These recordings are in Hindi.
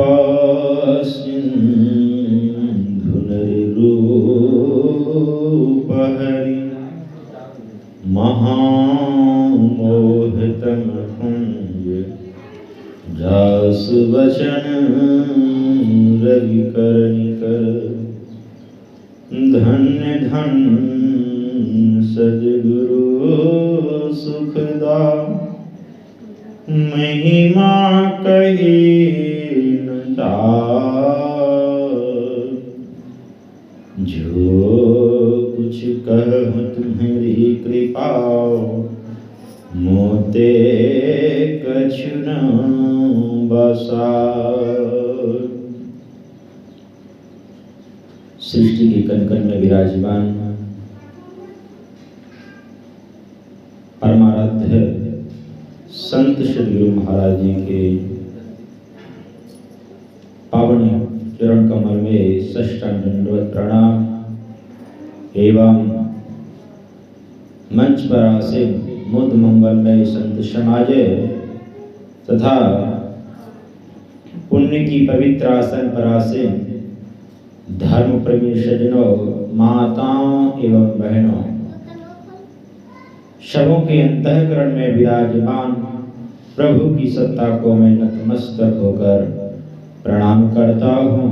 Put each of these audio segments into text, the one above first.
कृपा सिंधुरूप हरि महामोहितम कुंज जासु वचन रवि करनिकर धन्य धन्य सद्गुरु सुखदा महिमा कही न जाए जो कुछ कहूँ तुम्हारी कृपा मोते कछु न बसा। सृष्टि के कण कण में विराजमान परमाराध्य संत श्री गुरु महाराज जी के पावन चरण कमल में साष्टांग दंडवत प्रणाम एवं मंच पर आसीन मुद मंगलमय संत समाज तथा पुण्य की पवित्र आसन पर आसीन धर्म प्रेमी सज्जनों, माताओं एवं बहनों, सबों के अंतःकरण में विराजमान प्रभु की सत्ता को मैं नतमस्तक होकर प्रणाम करता हूँ।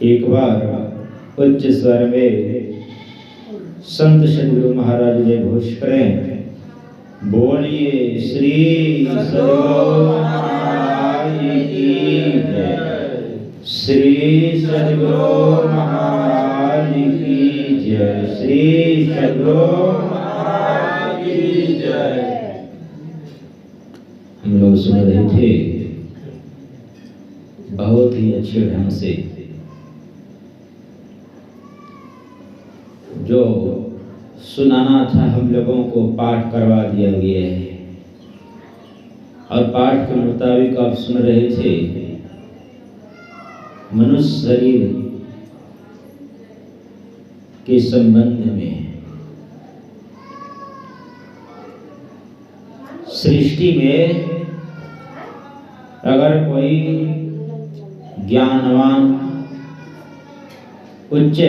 एक बार उच्च स्वर में संत श्री गुरु महाराज जी घोष करें, बोलिए श्री सद्गुरु महाराज की जय, श्री सद्गुरु महाराज की जय, श्री सद्गुरु महाराज की जय। हम लोग सुन रहे थे बहुत ही अच्छे ढंग से जो सुनाना था हम लोगों को पाठ करवा दिया गया है और पाठ के मुताबिक आप सुन रहे थे मनुष्य शरीर के संबंध में सृष्टि में अगर कोई ज्ञानवान उच्च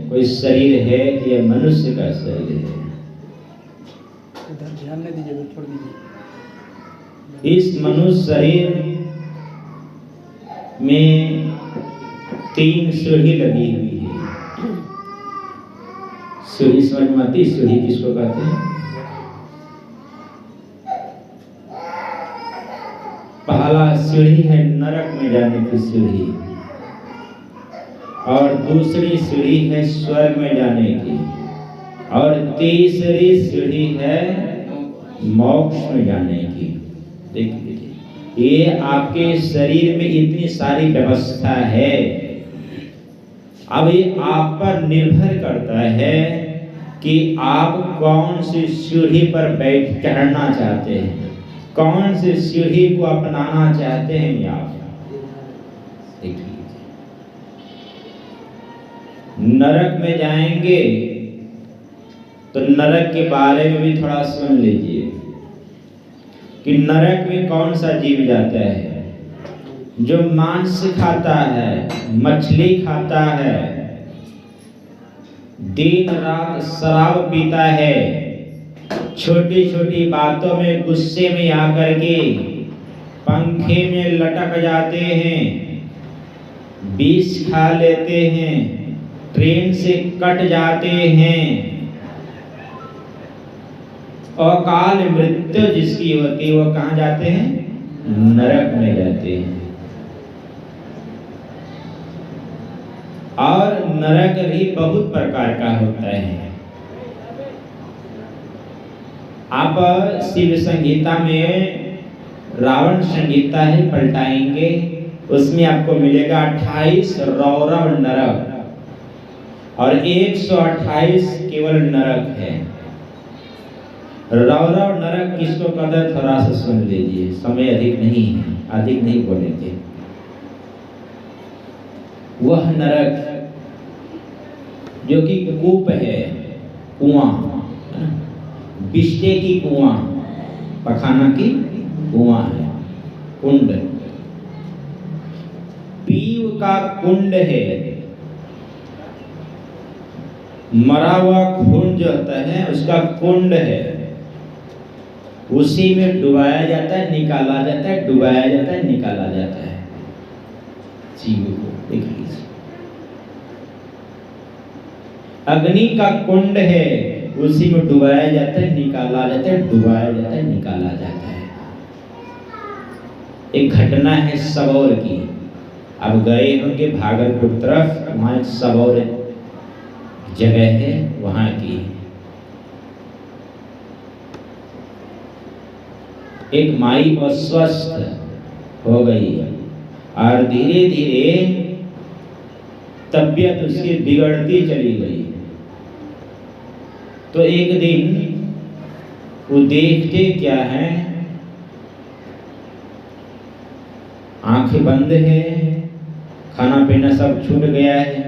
कोई शरीर है तो यह मनुष्य का शरीर है। ध्यान नहीं दीजिए, छोड़ दीजिए। इस मनुष्य शरीर में 3 सीढ़ी लगी हुई है। सीढ़ी समझ में आती? सीढ़ी किसको कहते हैं? पहला सीढ़ी है नरक में जाने की सीढ़ी और दूसरी सीढ़ी है स्वर्ग में जाने की और तीसरी सीढ़ी है मोक्ष में जाने की। देखिए, ये आपके शरीर में इतनी सारी व्यवस्था है। अब ये आप पर निर्भर करता है कि आप कौन सी सीढ़ी पर बैठ चढ़ना चाहते हैं, कौन सी सीढ़ी को अपनाना चाहते हैं आप। देखिए, नरक में जाएंगे तो नरक के बारे में भी थोड़ा सुन लीजिए कि नरक में कौन सा जीव जाता है। जो मांस खाता है, मछली खाता है, दिन रात शराब पीता है, छोटी छोटी बातों में गुस्से में आकर के पंखे में लटक जाते हैं, विष खा लेते हैं, ट्रेन से कट जाते हैं, अकाल मृत्यु जिसकी होती है वो कहाँ जाते हैं? नरक में जाते हैं। और नरक भी बहुत प्रकार का होता है। आप शिव संगीता में रावण संगीता है पलटाएंगे, उसमें आपको मिलेगा 28 रौरव नरक और 128 केवल नरक है। रौरव नरक किसको कहते हैं थोड़ा सा सुन लीजिए, समय अधिक नहीं है, अधिक नहीं बोलेंगे। वह नरक जो कि कूप है, कुआं, बिस्टे की कुआं, पखाना की कुआं है, कुंड, पीव का कुंड है, मरा हुआ खून जो होता है उसका कुंड है, उसी में डुबाया जाता है, निकाला जाता है, डुबाया जाता है, निकाला जाता है जीव को। देख लीजिए, अग्नि का कुंड है, उसी में डुबाया जाता है, निकाला जाता है, डुबाया जाता है, निकाला जाता है। एक घटना है सबौर की, अब गए होंगे भागलपुर तरफ, वहां एक सबौर जगह है, वहां की एक माई अस्वस्थ हो गई और धीरे धीरे तबीयत उसकी बिगड़ती चली गई। तो एक दिन वो देखते क्या है, आंखें बंद है, खाना पीना सब छूट गया है।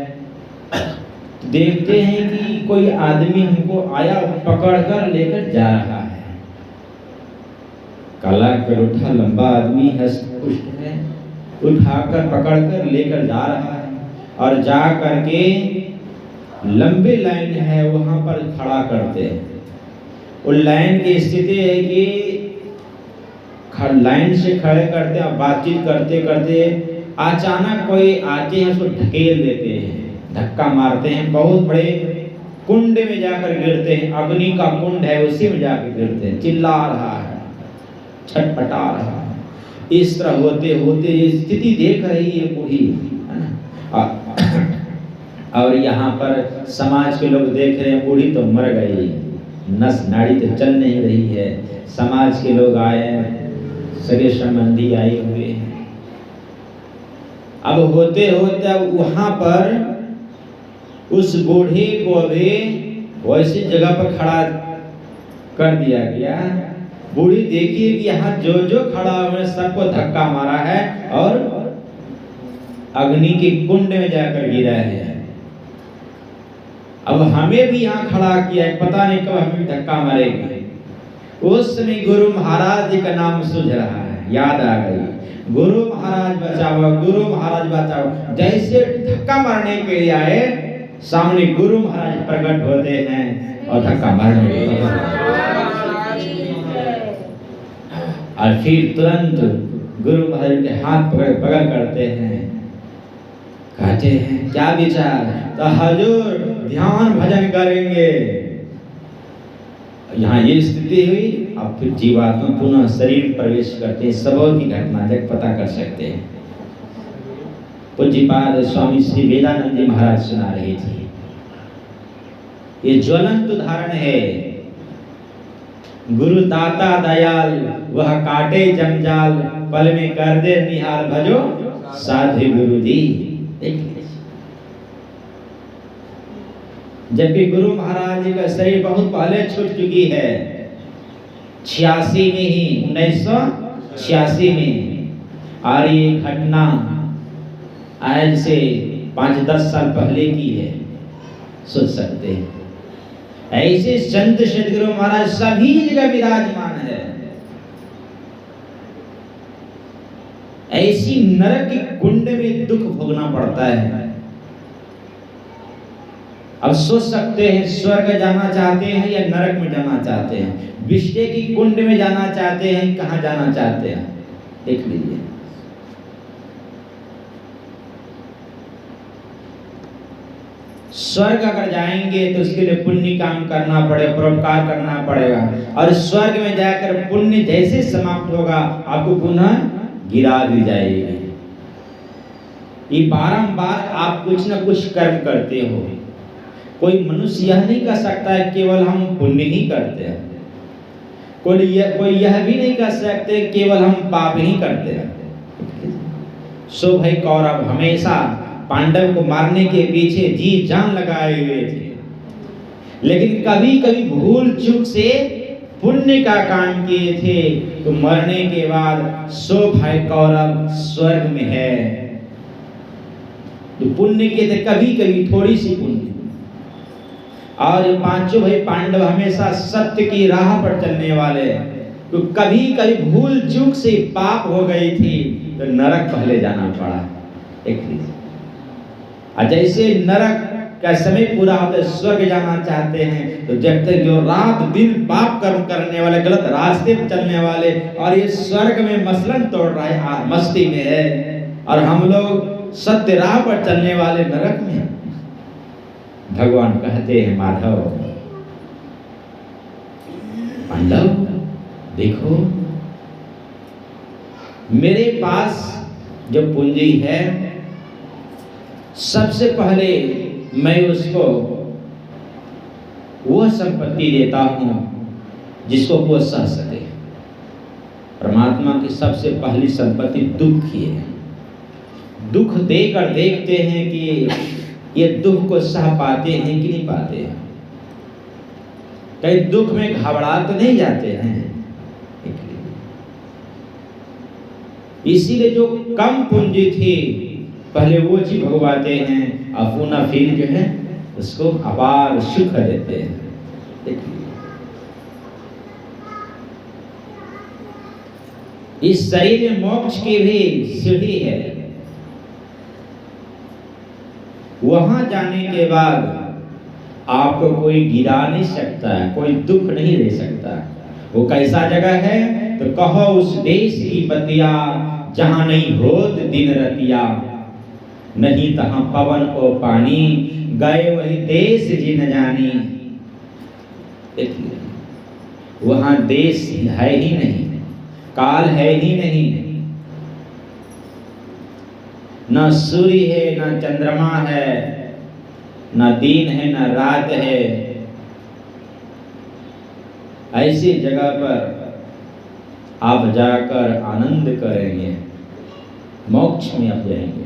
देखते हैं कि कोई आदमी हमको आया, पकड़कर लेकर जा रहा है। काला करोठा लंबा आदमी हष्ट-पुष्ट है, उठाकर पकड़कर लेकर जा रहा है और जा करके लंबे लाइन है वहां पर खड़ा करते हैं। वो लाइन की स्थिति है कि लाइन से खड़े करते हैं, बातचीत करते करते अचानक कोई आते हैं, उसको ढकेल देते हैं, धक्का मारते हैं, बहुत बड़े कुंड में जाकर गिरते हैं। अग्नि का कुंड है, उसी में जाकर गिरते हैं। चिल्ला रहा है, छटपटा रहा है। इस तरह होते होते ये स्थिति देख रही है बूढ़ी, है ना, और यहाँ पर समाज के लोग देख रहे हैं बूढ़ी तो मर गई, नस नाड़ी तो चल नहीं रही है। समाज के लोग आए, सगे संबंधी आए हुए हैं। अब होते होते वहां पर उस बूढ़े को अभी वैसी जगह पर खड़ा कर दिया गया। बूढ़ी देखिए कि यहाँ जो जो खड़ा हुए सबको धक्का मारा है और अग्नि के कुंड में जाकर गिरा है। अब हमें भी यहाँ खड़ा किया है, पता नहीं कब हमें धक्का मारेगी। उस समय गुरु महाराज जी का नाम सूझ रहा है, याद आ गई, गुरु महाराज बचाओ, गुरु महाराज बचाओ। जैसे धक्का मारने के लिए आए, सामने गुरु महाराज प्रकट होते हैं और धक्का मारने के लिए, और फिर तुरंत गुरु महाराज के हाथ पकड़ करते हैं, कहते हैं क्या विचार, तो हजूर ध्यान भजन करेंगे। यहाँ ये स्थिति हुई। अब फिर जीवात्मा पुनः शरीर प्रवेश करते हैं। सबौर की घटना जब पता कर सकते हैं। पूज्यपाद स्वामी श्री वेदानंद जी महाराज सुना रहे थे। ये ज्वलंत उदाहरण है। गुरु दाता दयाल, वह काटे जंजाल, पल में कर दे निहाल, भजो साधु गुरु जी। जबकि गुरु महाराज जी का शरीर बहुत पहले छूट चुकी है, 86 में ही, 1986 में। और ये घटना आज से 5-10 साल पहले की है, सोच सकते हैं। ऐसे संत सदगुरु महाराज सभी जगह विराजमान है। ऐसी नरक की कुंड में दुख भोगना पड़ता है। अब सोच सकते हैं, स्वर्ग जाना चाहते हैं या नरक में जाना चाहते हैं, विष्टे की कुंड में जाना चाहते हैं, कहां जाना चाहते हैं, देख लीजिए। स्वर्ग अगर जाएंगे तो उसके लिए पुण्य काम करना पड़ेगा, परोपकार करना पड़ेगा, और स्वर्ग में जाकर पुण्य जैसे समाप्त होगा आपको पुनः गिरा दी जाएगी। ये बारंबार आप कुछ न कुछ कर्म करते हो। कोई मनुष्य यह नहीं कह सकता है केवल हम पुण्य ही करते हैं, कोई यह भी नहीं कह सकते केवल हम पाप ही करते हैं। सो भाई कौरव हमेशा पांडव को मारने के पीछे जी जान लगाए हुए थे, लेकिन कभी कभी भूल चूक से पुण्य का काम किए थे, तो मरने के बाद सो भाई कौरव स्वर्ग में है। तो पुण्य के थे कभी कभी थोड़ी सी पुण्य, और पांचों भाई पांडव हमेशा सत्य की राह पर चलने वाले, तो कभी कभी भूल चूक से पाप हो गई थी तो नरक पहले जाना पड़ा। देख लीजिए, और जैसे नरक का समय पूरा होता है, स्वर्ग जाना चाहते हैं तो जब तक जो रात दिन पाप कर्म करने वाले, गलत रास्ते पर चलने वाले, और ये स्वर्ग में मसलन तोड़ रहा है, मस्ती में है, और हम लोग सत्य राह पर चलने वाले नरक में। भगवान कहते हैं माधव, पांडव देखो, मेरे पास जो पूंजी है सबसे पहले मैं उसको वह संपत्ति देता हूं जिसको वो सह सके। परमात्मा की सबसे पहली संपत्ति दुख ही है। दुख देकर देखते हैं कि ये दुख को सह पाते हैं कि नहीं पाते हैं। कहीं दुख में घबरा तो नहीं जाते हैं। इसीलिए जो कम पूंजी थी पहले वो चीज भगवाते हैं, अपुना फिर जो है उसको अपार सुख देते हैं। इस शरीर में मोक्ष की भी सीढ़ी है। वहां जाने के बाद आपको कोई गिरा नहीं सकता, कोई दुख नहीं दे सकता। वो कैसा जगह है तो कहो उस देश की बतिया, जहां नहीं होत दिन रतिया, नहीं तहां पवन ओ पानी, गए वही देश जी न जानी। वहां देश है ही नहीं, काल है ही नहीं, न सूर्य है, न चंद्रमा है, न दिन है, न रात है। ऐसी जगह पर आप जाकर आनंद करेंगे, मोक्ष में आप जाएंगे।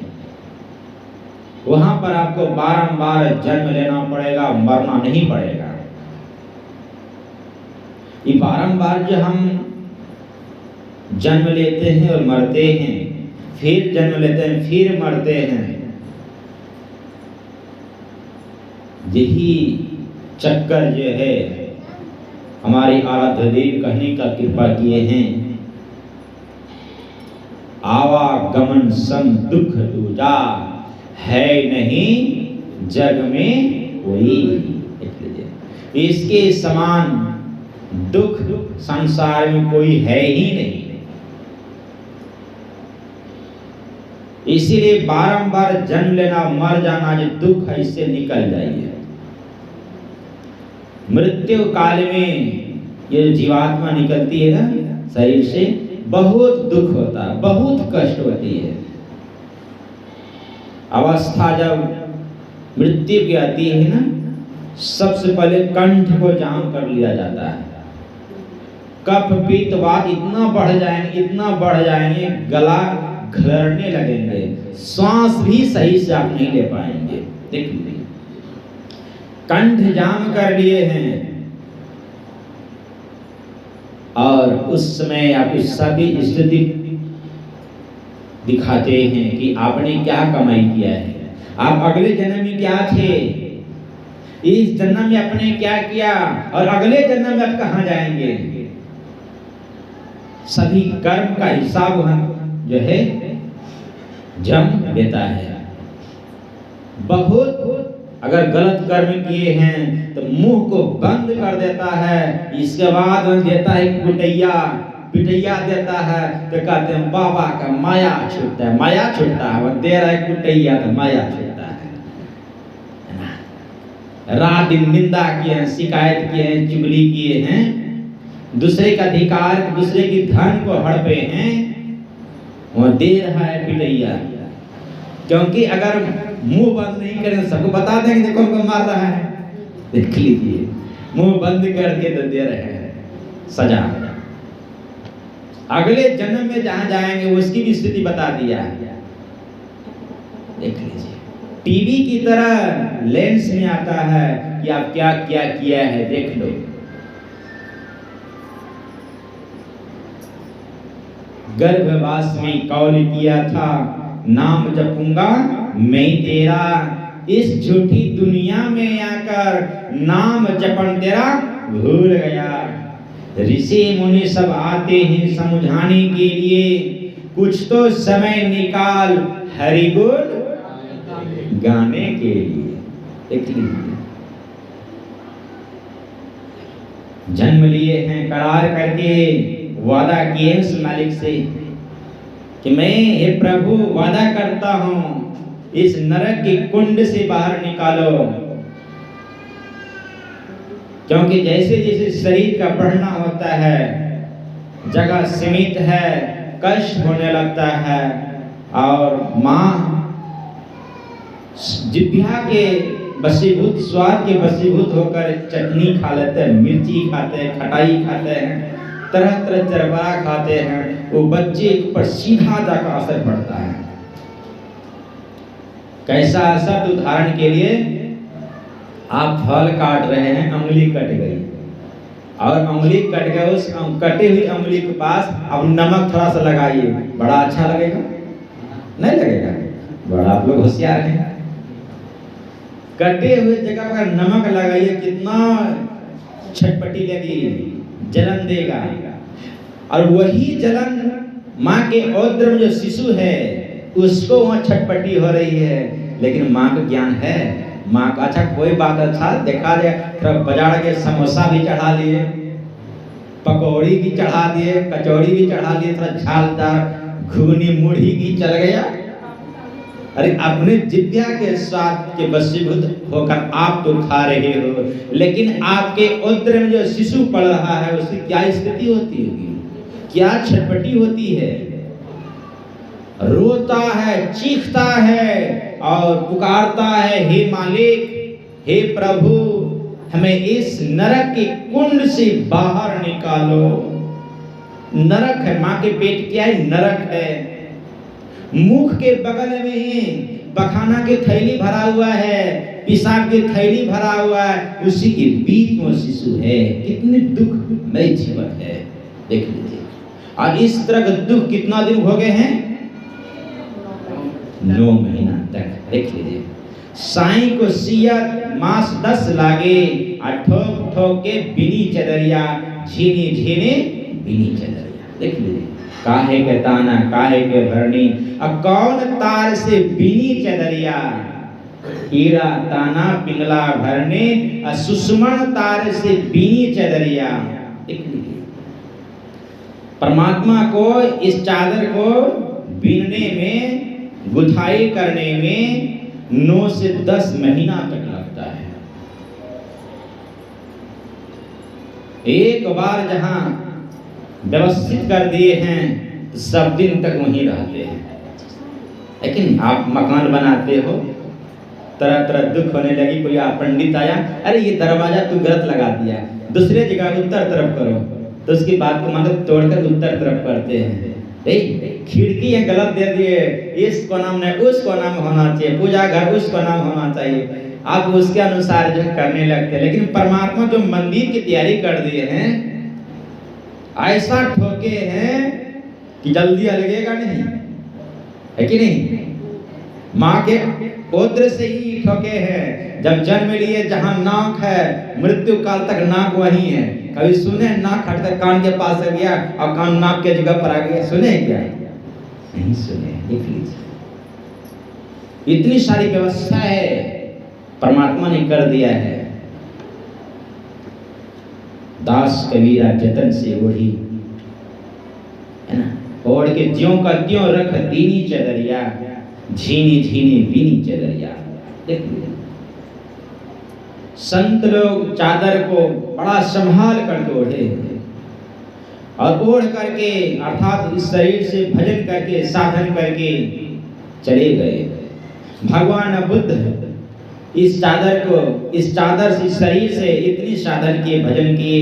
वहां पर आपको बारंबार जन्म लेना पड़ेगा, मरना नहीं पड़ेगा। ये बारंबार जो हम जन्म लेते हैं और मरते हैं, फिर जन्म लेते हैं फिर मरते हैं, यही चक्कर जो है हमारी आराध्य देव कहने का कृपा किए हैं। आवागमन सम दुख दूजा, है नहीं जग में कोई। इसके समान दुख संसार में कोई है ही नहीं। इसीलिए बारंबार जन्म लेना, मर जाना जो दुख है, इससे निकल जाइए। मृत्यु काल में ये जीवात्मा निकलती है ना शरीर से, बहुत दुख होता है, बहुत कष्ट होती है। अवस्था जब मृत्यु की आती है ना, सबसे पहले कंठ को जाम कर लिया जाता है। कफ पित्त वात इतना बढ़ जाएंगे, इतना बढ़ जाएंगे, गला घरने लगेंगे, श्वास भी सही से आप नहीं ले पाएंगे। देख लीजिए, कंठ जाम कर लिए हैं, और उस समय आपकी सभी स्थिति दिखाते हैं कि आपने क्या कमाई किया है, आप अगले जन्म में क्या थे, इस जन्म में आपने क्या किया, और अगले जन्म में आप कहां जाएंगे। सभी कर्म का हिसाब हम जो है जम देता है। बहुत अगर गलत कर्म किए हैं तो मुंह को बंद कर देता है, इसके बाद देता है कुटैया, पिटैया देता है, तो कहते हैं बाबा का माया छूटता है, माया छूटता है, वो दे रहा है कुटैया तो माया छूटता है। रात दिन निंदा किए हैं, शिकायत किए हैं, चुगली किए हैं, दूसरे का अधिकार, दूसरे की धन को हड़पे हैं, वो दे रहा है पिटैया। क्योंकि अगर मुंह बंद नहीं करें सबको बता देंगे देखो हमको मार रहा है। देख लीजिए, मुंह बंद करके तो दे रहे हैं सजा। अगले जन्म में जहां जाएंगे उसकी भी स्थिति बता दिया है। देख लीजिए, टीवी की तरह लेंस में आता है कि आप क्या क्या किया है, देख लो। गर्भवास में कौल किया था, नाम जपूंगा मैं तेरा, इस झूठी दुनिया में आकर नाम जपन तेरा भूल गया। ऋषि मुनि सब आते हैं समझाने के लिए, कुछ तो समय निकाल हरि गुण गाने के लिए। देख लीजिए, जन्म लिए हैं, करार करके वादा किए उस मालिक से कि मैं हे प्रभु वादा करता हूं इस नरक के कुंड से बाहर निकालो, क्योंकि जैसे जैसे शरीर का बढ़ना होता है, जगह सीमित है, कष्ट होने लगता है, और माँ जिह्वा के बसीभूत, स्वाद के बसीभूत होकर चटनी खा लेते हैं, मिर्ची खाते हैं, खटाई खाते हैं, तरह तरह चरबा खाते हैं, वो बच्चे पर सीधा जाकर असर पड़ता है। कैसा असर? उदाहरण के लिए आप फल काट रहे हैं, उंगली कट गई, और उंगली कट गई, उस कटी हुई उंगली के पास अब नमक थोड़ा सा लगाइए, बड़ा अच्छा लगेगा? नहीं लगेगा। बड़ा आप लोग होशियार हैं। कटे हुए जगह पर नमक लगाइए, कितना छटपटी लगेगी, जलन देगा। और वही जलन माँ के औद्र में जो शिशु है उसको वहाँ छटपटी हो रही है, लेकिन माँ को ज्ञान है। माँ का अच्छा कोई बात, अच्छा देखा जाए, थोड़ा बाजार के समोसा भी चढ़ा लिए, पकौड़ी भी चढ़ा दिए, कचौड़ी भी चढ़ा लिए, थोड़ा झालदार घुगनी मुढ़ी भी चल गया। अरे अपने जिह्वा के स्वाद के वशीभूत होकर आप तो खा रहे हो, लेकिन आपके उदर में जो शिशु पड़ रहा है उसकी क्या स्थिति होती होगी, क्या छटपटी होती है, रोता है, चीखता है और पुकारता है, हे मालिक, हे प्रभु, हमें इस नरक के कुंड से बाहर निकालो। नरक है, माँ के पेट क्या है? नरक है। मुख के बगल में ही पखाना की थैली भरा हुआ है, पेशाब की थैली भरा हुआ है, उसी के बीच में शिशु है। कितने दुखमय जीवन है, देख लीजिए। और इस तरह का दुख कितना दिन हो गए हैं? 9 महीना तक। देख लीजिए, साई को सियत मास 10 लागे, ठोक ठोक के बिनी चदरिया, झीनी झीनी बिनी चदरिया। देख लीजिए, काहे के ताना काहे के भरनी, कौन तार से बिनी चदरिया, हीरा ताना पिंगला भरने, सुषमण तार से बिनी चदरिया। देख लीजिए, परमात्मा को इस चादर को बीनने में, गुथाई करने में 9 से 10 महीना तक लगता है। एक बार जहां व्यवस्थित कर दिए हैं तो सब दिन तक वहीं रहते हैं। लेकिन आप मकान बनाते हो, तरह तरह दुख होने लगी, कोई पंडित आया, अरे ये दरवाजा तू गलत लगा दिया, दूसरे जगह उत्तर तरफ करो, तो उसकी बात को मतलब तोड़कर उत्तर तरफ करते हैं। खिड़की है गलत दे दिए, इस कोना में उस कोना में होना चाहिए, पूजा घर उस कोना में होना चाहिए, आप उसके अनुसार जो करने लगते हैं। लेकिन परमात्मा जो मंदिर की तैयारी कर दिए हैं, ऐसा ठोके हैं कि जल्दी लगेगा नहीं, है कि नहीं? माँ के उदर से ही ठोके हैं। जब जन्म लिए जहाँ नाक है, मृत्यु काल तक नाक वही है। कभी सुने नाक हटकर कान के पास आ गया और कान नाक के जगह पर आ गया? सुने क्या? नहीं सुने। देख लीजिए, इतनी सारी व्यवस्था है परमात्मा ने कर दिया है। दास कबीरा जतन से ओढ़ी, है ना, ओढ़ के ज्यों का त्यों रख दीनी चदरिया, झीनी झीनी बीनी चदरिया। देख लीजिए, संत लोग चादर को बड़ा संभाल कर ओढ़े, और ओढ़ करके अर्थात इस शरीर से भजन करके, साधन करके चले गए। भगवान बुद्ध इस चादर को, इस चादर से, शरीर से इतनी साधन किए, भजन किए,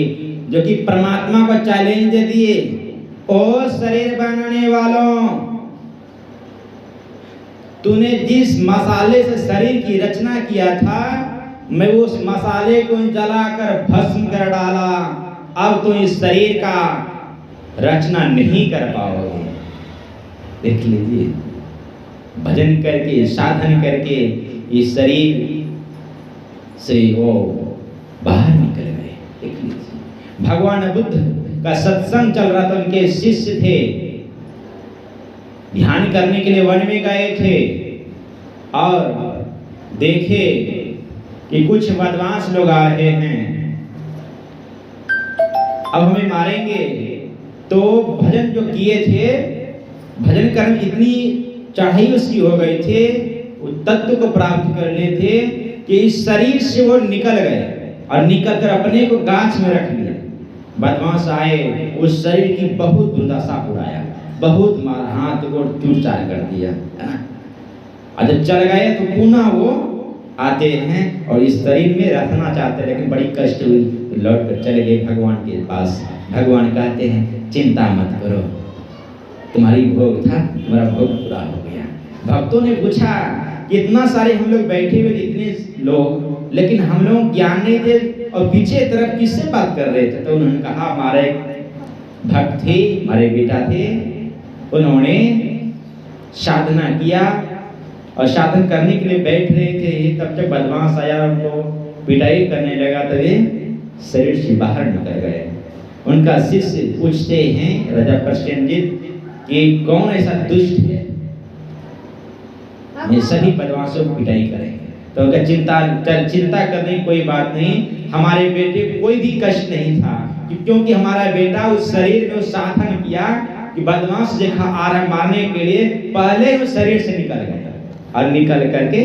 जो कि परमात्मा को चैलेंज दे दिए, ओ शरीर बनाने वालों, तूने जिस मसाले से शरीर की रचना किया था, मैं उस मसाले को जलाकर भस्म कर डाला, अब तो इस शरीर का रचना नहीं कर पाओगे। देख लीजिए, भजन करके, साधन करके इस शरीर से वो बाहर निकल गए। देख लीजिए, भगवान बुद्ध का सत्संग चल रहा था। उनके शिष्य थे, ध्यान करने के लिए वन में गए थे और देखे कि कुछ बदमाश लोग आ रहे हैं, अब हमें मारेंगे। तो भजन जो किए थे, भजन कर्म इतनी चढ़ाई उसकी हो गई थे, उस तत्व को प्राप्त कर लिए थे कि इस शरीर से वो निकल गए और निकल कर अपने को गाछ में रख लिया। बदमाश आए, उस शरीर की बहुत दुर्दशा पुराया, बहुत मारा, हाथ को चूर-चार कर दिया। और जब चल गए तो पुनः वो आते हैं और इस शरीर में रखना चाहते हैं, लेकिन बड़ी कष्ट हुई, लौट कर चले गए भगवान के पास। भगवान कहते हैं चिंता मत करो, तुम्हारी भोग था, तुम्हारा भोग पूरा हो गया। भक्तों ने पूछा इतना सारे हम लोग बैठे हुए इतने लोग, लेकिन हम लोग ज्ञान नहीं थे और पीछे तरफ किससे बात कर रहे थे? तो उन्होंने कहा हमारे भक्त थे, हमारे बेटा थे, उन्होंने साधना किया और साधन करने के लिए बैठ रहे थे, तब जब बदमाश आया उनको पिटाई करने लगा तो वे शरीर से बाहर निकल गए। उनका शिष्य पूछते हैं राजा प्रसेनजित कि कौन ऐसा दुष्ट है, ये सभी बदमाशों को पिटाई करेंगे। तो उनका चिंता करने की कोई बात नहीं, हमारे बेटे को कोई भी कष्ट नहीं था, क्योंकि हमारा बेटा उस शरीर में साधन किया कि बदमाश देखा आ रहा मारने के लिए, पहले उस शरीर से निकल गया और निकल करके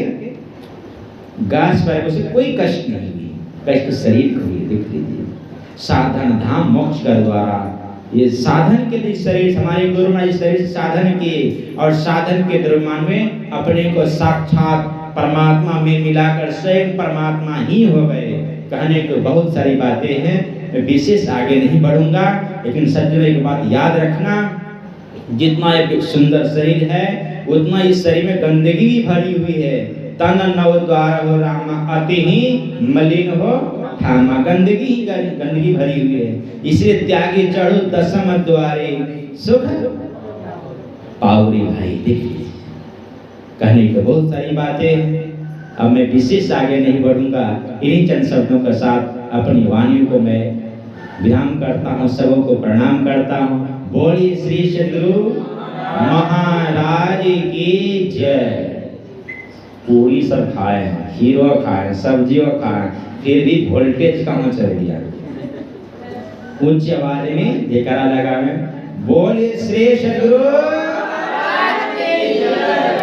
गाछ पर उसे कोई कष्ट नहीं हुई, कष्ट शरीर को हुई। देख लीजिए साधन धाम मोक्ष का द्वारा, ये साधन के लिए शरीर हमारे गुरु महाराज शरीर से साधन किए और साधन के द्रव्यमान में अपने को साक्षात परमात्मा में मिलाकर स्वयं परमात्मा ही हो गए। कहने को बहुत सारी बातें हैं, मैं विशेष आगे नहीं बढ़ूंगा, लेकिन सज्जनों एक बात याद रखना, जितना एक सुंदर शरीर है उतना इस शरीर में गंदगी भी भरी हुई है। तन नव द्वार हो रामा अति ही मलिन हो ठामा, गंदगी भरी हुई है, इसलिए त्यागी चढ़ो दशम द्वारे सुख पाउरी। भाई देखिए कहने को बहुत सारी बातें, अब मैं विशेष आगे नहीं बढ़ूंगा, इन्हीं चंद शब्दों के साथ अपनी वाणी को मैं विराम करता हूँ, सबों को प्रणाम करता हूँ। बोलिए श्री सद्गुरु महाराज की जय। पूरी सब खाए, खीरो खाए, सब्जियों खाए, फिर भी वोल्टेज कहाँ चल गया। उच्च आवाज में जयकारा लगा में बोलिए श्री सद्गुरु